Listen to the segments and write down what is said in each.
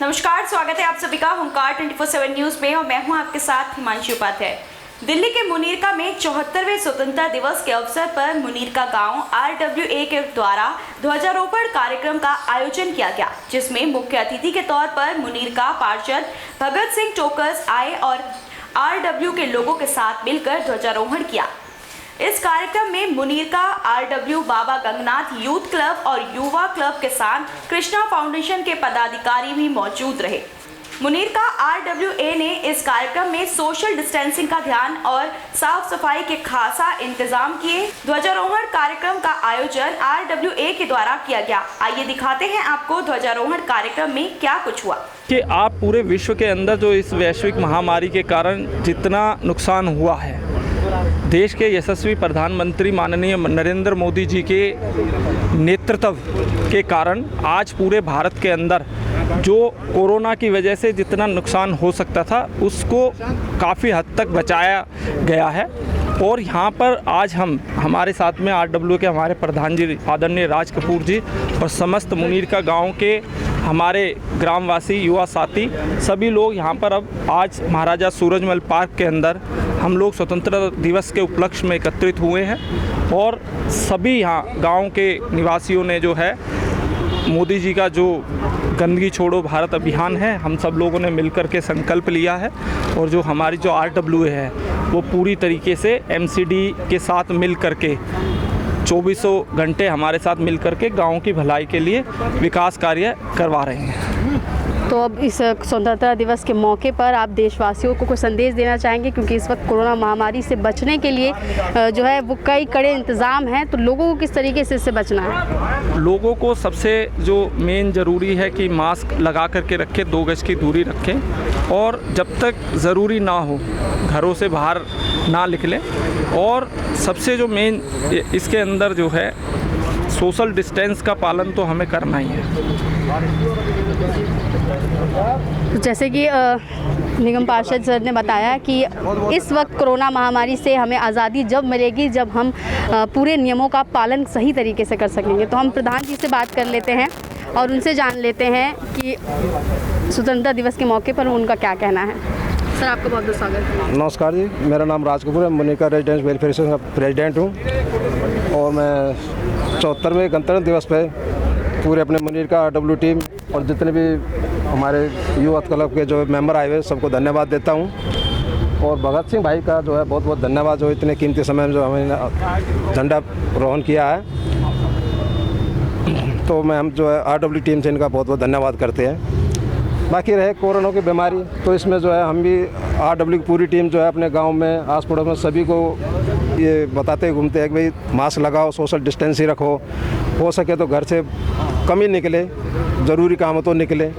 नमस्कार, स्वागत है आप सभी का हुंकार 24/7 न्यूज में और मैं हूं आपके साथ हिमांशु उपाध्याय। दिल्ली के मुनीरका में 74वें स्वतंत्रता दिवस के अवसर पर मुनीरका गांव RWA के द्वारा ध्वजारोहण कार्यक्रम का आयोजन किया गया, जिसमें मुख्य अतिथि के तौर पर मुनीरका पार्षद भगत सिंह टोकस आए और RW के लोगों के साथ मिलकर ध्वजारोहण किया। इस कार्यक्रम में मुनीरका RW बाबा गंगनाथ यूथ क्लब और युवा क्लब के साथ कृष्णा फाउंडेशन के पदाधिकारी भी मौजूद रहे। मुनीरका RWA ने इस कार्यक्रम में सोशल डिस्टेंसिंग का ध्यान और साफ सफाई के खासा इंतजाम किए। ध्वजारोहण कार्यक्रम का आयोजन RWA के द्वारा किया गया। आइए दिखाते हैं आपको ध्वजारोहण कार्यक्रम में क्या कुछ हुआ। कि आप पूरे विश्व के अंदर जो इस वैश्विक महामारी के कारण जितना नुकसान हुआ है, देश के यशस्वी प्रधानमंत्री माननीय नरेंद्र मोदी जी के नेतृत्व के कारण आज पूरे भारत के अंदर जो कोरोना की वजह से जितना नुकसान हो सकता था उसको काफ़ी हद तक बचाया गया है। और यहाँ पर आज हमारे साथ में RWA के हमारे प्रधान जी आदरणीय राज कपूर जी और समस्त मुनीरका गांव के हमारे ग्रामवासी युवा साथी सभी लोग यहाँ पर अब आज महाराजा सूरजमल पार्क के अंदर हम लोग स्वतंत्रता दिवस के उपलक्ष्य में एकत्रित हुए हैं। और सभी यहाँ गांव के निवासियों ने जो है मोदी जी का जो गंदगी छोड़ो भारत अभियान है, हम सब लोगों ने मिलकर के संकल्प लिया है। और जो हमारी जो RWA है वो पूरी तरीके से MCD के साथ मिल करके 24 घंटे हमारे साथ मिल करके गाँव की भलाई के लिए विकास कार्य करवा रहे हैं। तो अब इस स्वतंत्रता दिवस के मौके पर आप देशवासियों को कुछ संदेश देना चाहेंगे, क्योंकि इस वक्त कोरोना महामारी से बचने के लिए जो है वो कई कड़े इंतज़ाम हैं, तो लोगों को किस तरीके से इससे बचना है? लोगों को सबसे जो मेन ज़रूरी है कि मास्क लगा करके रखें, 2 गज की दूरी रखें और जब तक ज़रूरी ना हो घरों से बाहर ना निकलें। और सबसे जो मेन इसके अंदर जो है सोशल डिस्टेंस का पालन तो हमें करना ही है। जैसे कि निगम पार्षद सर ने बताया कि इस वक्त कोरोना महामारी से हमें आज़ादी जब मिलेगी जब हम पूरे नियमों का पालन सही तरीके से कर सकेंगे। तो हम प्रधान जी से बात कर लेते हैं और उनसे जान लेते हैं कि स्वतंत्रता दिवस के मौके पर उनका क्या कहना है। सर, आपका बहुत बहुत स्वागत। नमस्कार जी, मेरा नाम राज कपूर है, मुनीरका रेजिडेंस वेलफेयर एसोसिएशन का प्रेसिडेंट हूँ। और मैं 74वें गणतंत्र दिवस पे पूरे अपने मुनीरका RW टीम और जितने भी हमारे युवा क्लब के जो मेंबर आए हुए सबको धन्यवाद देता हूँ। और भगत सिंह भाई का जो है बहुत बहुत धन्यवाद, जो इतने कीमती समय में जो हमें झंडा रोहण किया है। तो मैं हम जो है RW टीम से इनका बहुत बहुत धन्यवाद करते हैं। बाकी रहे कोरोना की बीमारी, तो इसमें जो है हम भी RW की पूरी टीम जो है अपने गांव में आस पड़ोस में सभी को ये बताते घूमते हैं कि भाई मास्क लगाओ, सोशल डिस्टेंस ही रखो, हो सके तो घर से कम ही निकले, ज़रूरी काम हो तो निकले।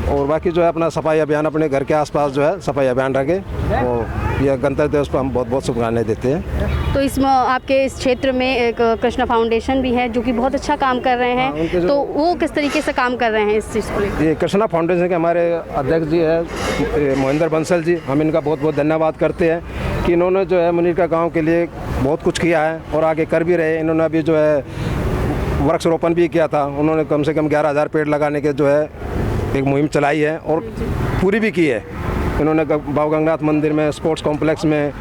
और बाकी जो है अपना सफाई अभियान अपने घर के आसपास जो है सफाई अभियान रखें। और यह गणतंत्र दिवस पर हम बहुत बहुत शुभकामनाएं देते हैं। तो इसमें आपके इस क्षेत्र में एक कृष्णा फाउंडेशन भी है जो कि बहुत अच्छा काम कर रहे हैं, तो वो किस तरीके से काम कर रहे हैं इस चीज़ को लेकर? ये कृष्णा फाउंडेशन के हमारे अध्यक्ष जी है मोहिंदर बंसल जी, हम इनका बहुत बहुत धन्यवाद करते हैं कि इन्होंने जो है मुनीरका गाँव के लिए बहुत कुछ किया है और आगे कर भी रहे। इन्होंने अभी जो है वृक्षारोपण भी किया था, उन्होंने कम से कम 11,000 पेड़ लगाने के जो है एक मुहिम चलाई है और पूरी भी की है। इन्होंने बाबा गंगनाथ मंदिर में, स्पोर्ट्स कॉम्प्लेक्स में,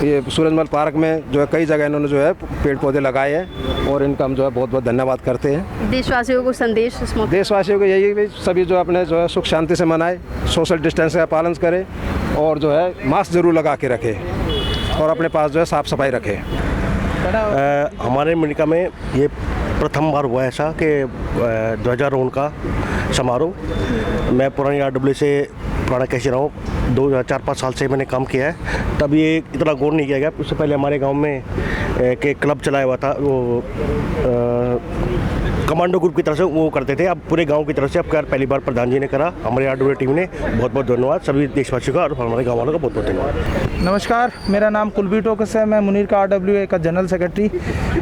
ये सूरजमल पार्क में जो है कई जगह इन्होंने जो है पेड़ पौधे लगाए हैं और इनका हम जो है बहुत बहुत धन्यवाद करते हैं। देशवासियों को संदेश इस मौके? देशवासियों को यही है सभी जो अपने जो है सुख शांति से मनाए, सोशल डिस्टेंस का पालन करें और जो है मास्क ज़रूर लगा के रखें और अपने पास जो है साफ़ सफाई रखें। हमारे मुनीरका में ये प्रथम बार हुआ ऐसा कि ध्वजारोहण का समारोह। मैं पुरानी RWA से पुराना कैसे रहा हूँ, 4-5 साल से मैंने काम किया है, तब ये इतना गौर नहीं किया गया। उससे पहले हमारे गांव में एक क्लब चलाया हुआ था, वो कमांडो ग्रुप की तरफ से वो करते थे। अब पूरे गांव की तरफ से अब पहली बार प्रधान जी ने करा, हमारे RWA टीम ने। बहुत बहुत धन्यवाद सभी देशवासियों का और हमारे गाँव वालों का बहुत बहुत धन्यवाद। नमस्कार, मेरा नाम कुलबीर टोकस है, मैं मुनीरका RWA का जनरल सेक्रेटरी।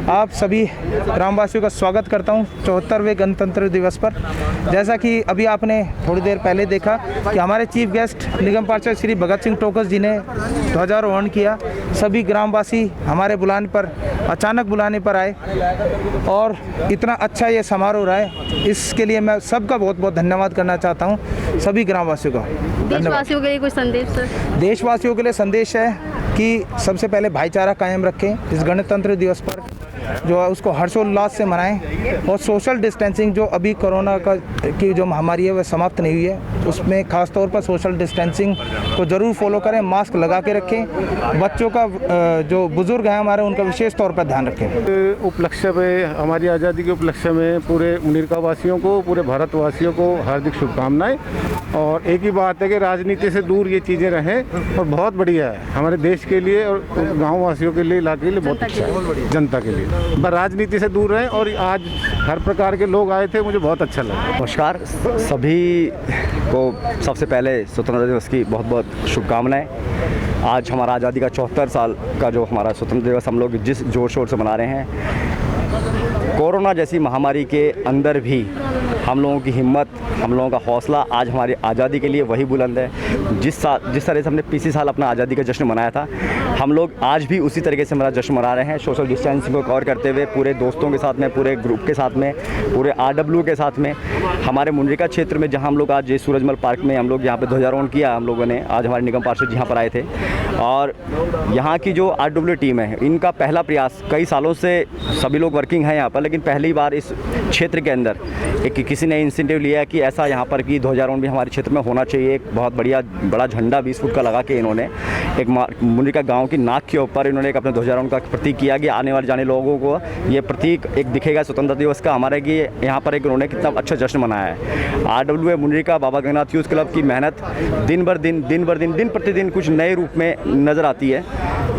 आप सभी ग्रामवासियों का स्वागत करता हूं 74वें गणतंत्र दिवस पर। जैसा कि अभी आपने थोड़ी देर पहले देखा कि हमारे चीफ गेस्ट निगम पार्षद श्री भगत सिंह टोकस जी ने ध्वजारोहण किया, सभी ग्रामवासी हमारे बुलाने पर, अचानक बुलाने पर आए और इतना अच्छा ये समारोह रहा है, इसके लिए मैं सबका बहुत बहुत धन्यवाद करना चाहता हूँ, सभी ग्रामवासियों का। देशवासियों के लिए कुछ संदेश सर? देशवासियों के लिए संदेश है कि सबसे पहले भाईचारा कायम रखें, इस गणतंत्र दिवस पर जो है उसको हर्षोल्लास से मनाएं और सोशल डिस्टेंसिंग जो अभी कोरोना की जो महामारी है वह समाप्त नहीं हुई है, उसमें खास तौर पर सोशल डिस्टेंसिंग को ज़रूर फॉलो करें, मास्क लगा के रखें, बच्चों का जो बुज़ुर्ग हैं हमारे उनका विशेष तौर पर ध्यान रखें। उपलक्ष्य में, हमारी आज़ादी के उपलक्ष्य में पूरे मुनीरका वासियों को, पूरे भारतवासियों को हार्दिक शुभकामनाएं। और एक ही बात है कि राजनीति से दूर ये चीज़ें रहें और बहुत बढ़िया है हमारे देश के लिए और गाँव वासियों के लिए, इलाके के लिए बहुत अच्छा है, जनता के लिए। पर राजनीति से दूर रहें और आज हर प्रकार के लोग आए थे, मुझे बहुत अच्छा लगा। नमस्कार सभी को, सबसे पहले स्वतंत्रता दिवस की बहुत बहुत शुभकामनाएं। आज हमारा आज़ादी का 74 साल का जो हमारा स्वतंत्रता दिवस हम लोग जिस जोर शोर से मना रहे हैं, कोरोना जैसी महामारी के अंदर भी हम लोगों की हिम्मत, हम लोगों का हौसला आज हमारी आज़ादी के लिए वही बुलंद है। जिस तरह से हमने पिछले साल अपना आज़ादी का जश्न मनाया था, हम लोग आज भी उसी तरीके से हमारा जश्न मना रहे हैं, सोशल डिस्टेंसिंग को कवर करते हुए, पूरे दोस्तों के साथ में, पूरे ग्रुप के साथ में, पूरे RW के साथ में। हमारे मुंडरिका क्षेत्र में जहाँ हम लोग आज सूरजमल पार्क में हम लोग यहाँ पर ध्वजारोहण किया, हम लोगों ने आज हमारे निगम पार्षद यहाँ पर आए थे और यहाँ की जो RW टीम है, इनका पहला प्रयास, कई सालों से सभी लोग वर्किंग हैं यहाँ पर, लेकिन पहली बार इस क्षेत्र के अंदर एक किसी ने इंसेंटिव लिया कि ऐसा यहाँ पर कि ध्वजारोहण भी हमारे क्षेत्र में होना चाहिए। एक बहुत बड़ा झंडा 20 फुट का लगा के इन्होंने एक मुंडरिका गांव की नाक के ऊपर इन्होंने एक अपने ध्वजारोहण का प्रतीक किया कि आने वाले जाने लोगों को ये प्रतीक एक दिखेगा स्वतंत्रता दिवस का हमारे, कि यहाँ पर एक उन्होंने कितना अच्छा जश्न मनाया है। RWA मुंडरिका बाबा गंगनाथ यूथ क्लब की मेहनत दिन प्रतिदिन कुछ नए रूप में नज़र आती है।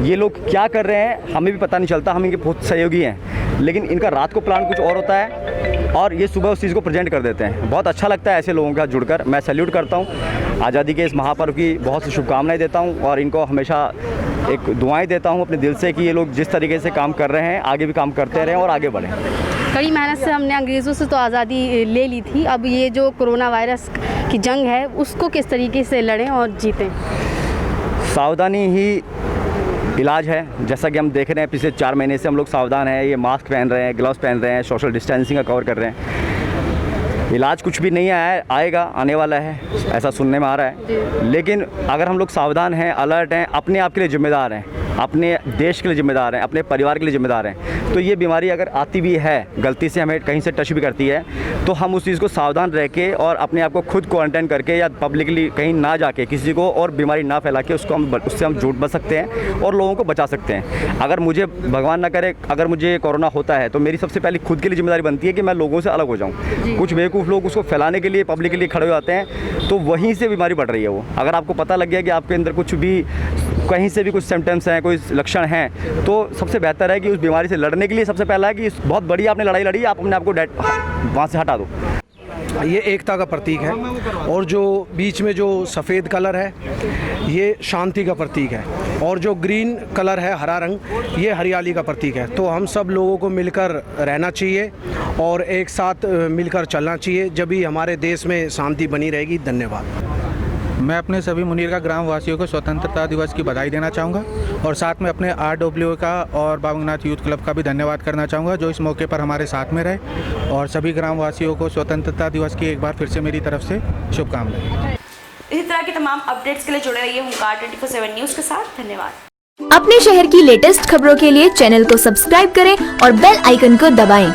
ये लोग क्या कर रहे हैं हमें भी पता नहीं चलता, हम इनके बहुत सहयोगी हैं, लेकिन इनका रात को प्लान कुछ और होता है और ये सुबह उस चीज़ को प्रेजेंट कर देते हैं। बहुत अच्छा लगता है ऐसे लोगों के साथ जुड़कर। मैं सैल्यूट करता हूँ, आज़ादी के इस महापर्व की बहुत सी शुभकामनाएं देता हूँ और इनको हमेशा एक दुआएं देता हूँ अपने दिल से कि ये लोग जिस तरीके से काम कर रहे हैं आगे भी काम करते रहें और आगे बढ़ें। कड़ी मेहनत से हमने अंग्रेज़ों से तो आज़ादी ले ली थी, अब ये जो कोरोना वायरस की जंग है उसको किस तरीके से लड़ें और जीतें? सावधानी ही इलाज है। जैसा कि हम देख रहे हैं पिछले 4 महीने से हम लोग सावधान हैं, ये मास्क पहन रहे हैं, ग्लव्स पहन रहे हैं, सोशल डिस्टेंसिंग का कवर कर रहे हैं। इलाज कुछ भी नहीं आएगा, आने वाला है, ऐसा सुनने में आ रहा है। लेकिन अगर हम लोग सावधान हैं, अलर्ट हैं, अपने आप के लिए जिम्मेदार हैं, अपने देश के लिए जिम्मेदार हैं, अपने परिवार के लिए जिम्मेदार हैं, तो ये बीमारी अगर आती भी है, गलती से हमें कहीं से टच भी करती है, तो हम उस चीज़ को सावधान रह के और अपने आप को खुद क्वारंटाइन करके या पब्लिकली कहीं ना जाके किसी को और बीमारी ना फैला के उससे हम जुट बच सकते हैं और लोगों को बचा सकते हैं। अगर मुझे भगवान ना करे अगर मुझे कोरोना होता है तो मेरी सबसे पहले खुद के लिए जिम्मेदारी बनती है कि मैं लोगों से अलग हो जाऊँ। कुछ बेवकूफ़ लोग उसको फैलाने के लिए पब्लिकली खड़े हो जाते हैं, तो वहीं से बीमारी बढ़ रही है वो। अगर आपको पता लग गया कि आपके अंदर कुछ भी कहीं से भी कुछ सिम्टम्स हैं, कोई लक्षण हैं, तो सबसे बेहतर है कि उस बीमारी से लड़ने के लिए सबसे पहला है कि बहुत बड़ी आपने लड़ाई लड़ी, आप अपने आप को वहाँ से हटा दो। ये एकता का प्रतीक है और जो बीच में जो सफ़ेद कलर है ये शांति का प्रतीक है और जो ग्रीन कलर है, हरा रंग, ये हरियाली का प्रतीक है। तो हम सब लोगों को मिलकर रहना चाहिए और एक साथ मिलकर चलना चाहिए, जब भी हमारे देश में शांति बनी रहेगी। धन्यवाद। मैं अपने सभी मुनीरका ग्राम वासियों को स्वतंत्रता दिवस की बधाई देना चाहूँगा और साथ में अपने RWA का और बाबा गंगनाथ यूथ क्लब का भी धन्यवाद करना चाहूँगा जो इस मौके पर हमारे साथ में रहे। और सभी ग्राम वासियों को स्वतंत्रता दिवस की एक बार फिर से मेरी तरफ से शुभकामनाएं। इसी तरह की तमाम अपडेट्स के लिए जुड़े रहिए हुंकार 24/7 न्यूज़ के साथ। धन्यवाद। अपने शहर की लेटेस्ट खबरों के लिए चैनल को सब्सक्राइब करें और बेल आइकन को दबाएं।